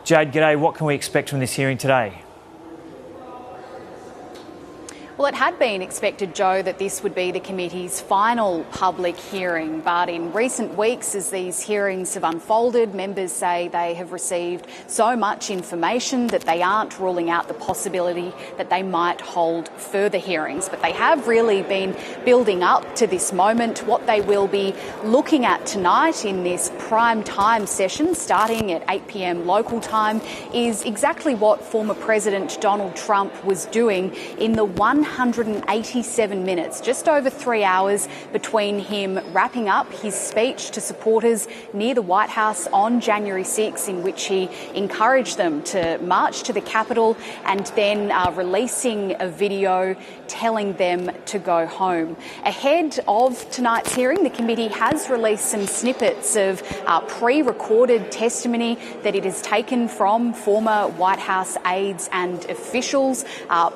Jade, g'day. What can we expect from this hearing today? Well, it had been expected, Joe, that this would be the committee's final public hearing. But in recent weeks, as these hearings have unfolded, members say they have received so much information that they aren't ruling out the possibility that they might hold further hearings. But they have really been building up to this moment. What they will be looking at tonight in this prime time session, starting at 8 p.m. local time, is exactly what former President Donald Trump was doing in the 187 minutes, just over 3 hours between him wrapping up his speech to supporters near the White House on January 6, in which he encouraged them to march to the Capitol, and then releasing a video telling them to go home. Ahead of tonight's hearing, the committee has released some snippets of pre-recorded testimony that it has taken from former White House aides and officials.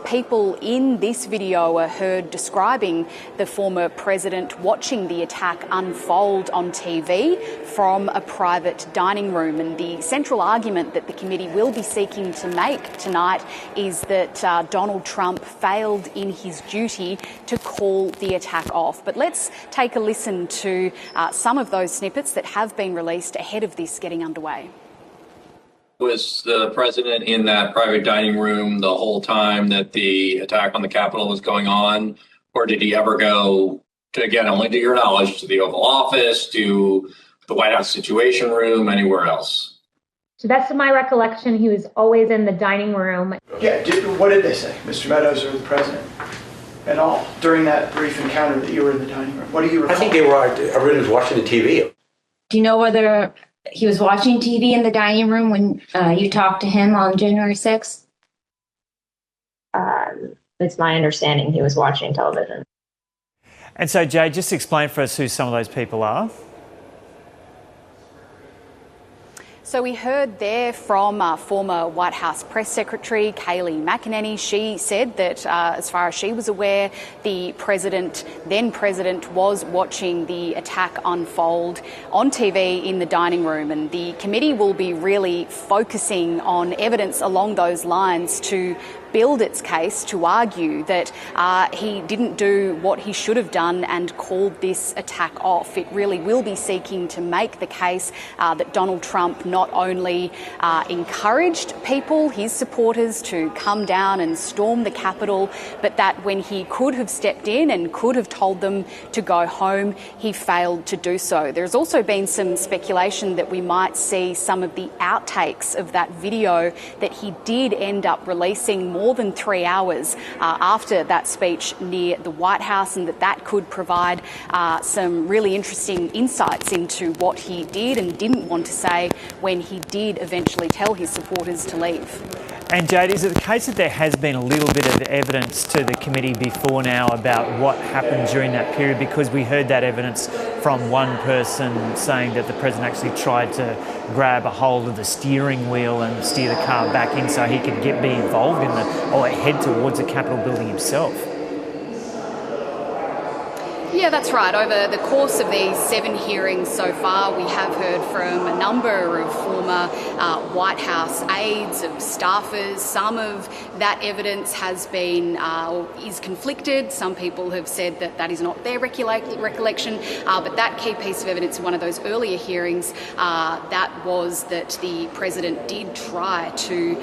People in this video are heard describing the former president watching the attack unfold on TV from a private dining room. And the central argument that the committee will be seeking to make tonight is that Donald Trump failed in his duty to call the attack off. But let's take a listen to some of those snippets that have been released ahead of this getting underway. Was the president in that private dining room the whole time that the attack on the Capitol was going on? Or did he ever go to, again, only to your knowledge, to the Oval Office, to the White House Situation Room, anywhere else? To the best of my recollection, he was always in the dining room. Yeah, what did they say, Mr. Meadows or the president, at all, during that brief encounter that you were in the dining room? What do you recall? I think everyone was watching the TV. Do you know whether he was watching TV in the dining room when you talked to him on January 6th? It's my understanding he was watching television. And so, Jade, just explain for us who some of those people are. So we heard there from former White House Press Secretary Kayleigh McEnany. She said that as far as she was aware, the then president, was watching the attack unfold on TV in the dining room. And the committee will be really focusing on evidence along those lines to build its case to argue that he didn't do what he should have done and called this attack off. It really will be seeking to make the case that Donald Trump not only encouraged people, his supporters, to come down and storm the Capitol, but that when he could have stepped in and could have told them to go home, he failed to do so. There's also been some speculation that we might see some of the outtakes of that video that he did end up releasing more than 3 hours after that speech near the White House, and that could provide some really interesting insights into what he did and didn't want to say when he did eventually tell his supporters to leave. And Jade, is it the case that there has been a little bit of evidence to the committee before now about what happened during that period? Because we heard that evidence from one person saying that the president actually tried to grab a hold of the steering wheel and steer the car back in so he could be involved in or head towards the Capitol building himself. Yeah, that's right. Over the course of these 7 hearings so far, we have heard from a number of former White House aides, of staffers. Some of that evidence has been is conflicted. Some people have said that that is not their recollection. But that key piece of evidence in one of those earlier hearings, that was that the president did try to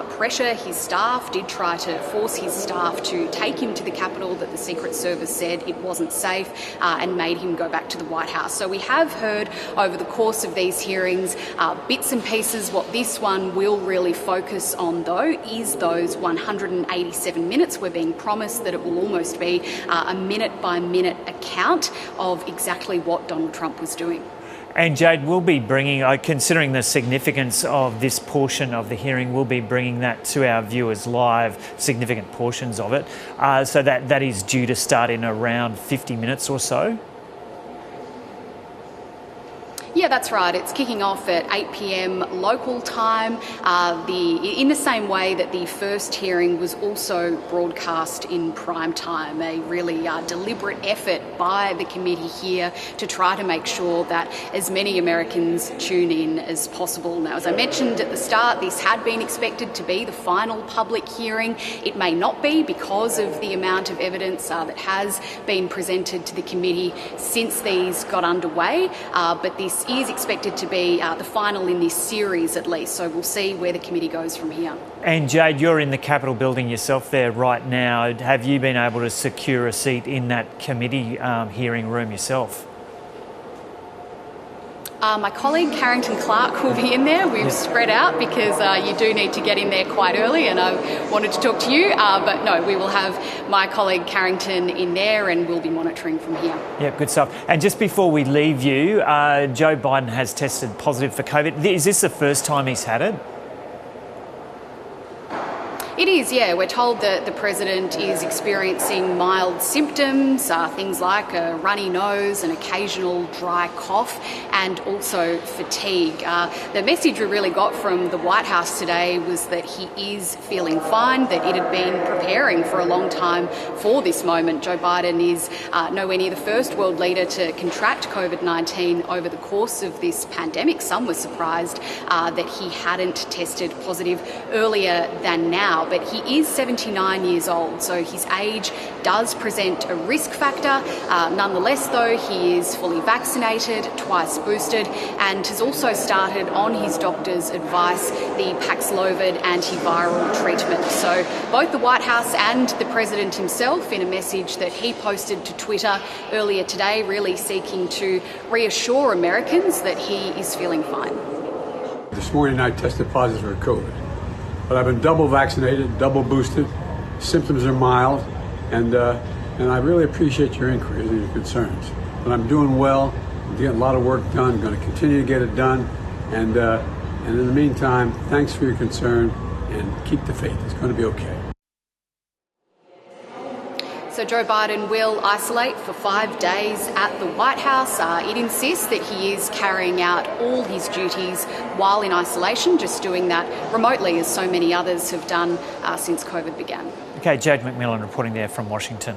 pressure his staff, did try to force his staff to take him to the Capitol, that the Secret Service said it wasn't safe, and made him go back to the White House. So we have heard over the course of these hearings bits and pieces. What this one will really focus on, though, is those 187 minutes. We're being promised that it will almost be a minute-by-minute account of exactly what Donald Trump was doing. And Jade, we'll be bringing, considering the significance of this portion of the hearing, we'll be bringing that to our viewers live, significant portions of it. So that is due to start in around 50 minutes or so. Yeah, that's right. It's kicking off at 8 p.m. local time, in the same way that the first hearing was also broadcast in prime time, a really deliberate effort by the committee here to try to make sure that as many Americans tune in as possible. Now, as I mentioned at the start, this had been expected to be the final public hearing. It may not be because of the amount of evidence that has been presented to the committee since these got underway, but this is expected to be the final in this series at least, so we'll see where the committee goes from here. And Jade, you're in the Capitol building yourself there right now. Have you been able to secure a seat in that committee hearing room yourself? My colleague Carrington Clark will be in there. We've spread out because you do need to get in there quite early, and I wanted to talk to you. But no, we will have my colleague Carrington in there and we'll be monitoring from here. Yeah, good stuff. And just before we leave you, Joe Biden has tested positive for COVID. Is this the first time he's had it? It is, yeah. We're told that the President is experiencing mild symptoms, things like a runny nose, an occasional dry cough, and also fatigue. The message we really got from the White House today was that he is feeling fine, that it had been preparing for a long time for this moment. Joe Biden is nowhere near the first world leader to contract COVID-19 over the course of this pandemic. Some were surprised that he hadn't tested positive earlier than now. But he is 79 years old, so his age does present a risk factor. Nonetheless, though, he is fully vaccinated, twice boosted, and has also started on his doctor's advice the Paxlovid antiviral treatment. So both the White House and the President himself, in a message that he posted to Twitter earlier today, really seeking to reassure Americans that he is feeling fine. This morning I tested positive for COVID. But I've been double vaccinated, double boosted. Symptoms are mild, and I really appreciate your inquiries and your concerns. But I'm doing well. I'm getting a lot of work done. I'm going to continue to get it done. And in the meantime, thanks for your concern, and keep the faith. It's going to be okay. So Joe Biden will isolate for 5 days at the White House. It insists that he is carrying out all his duties while in isolation, just doing that remotely, as so many others have done since COVID began. Okay, Jade McMillan reporting there from Washington.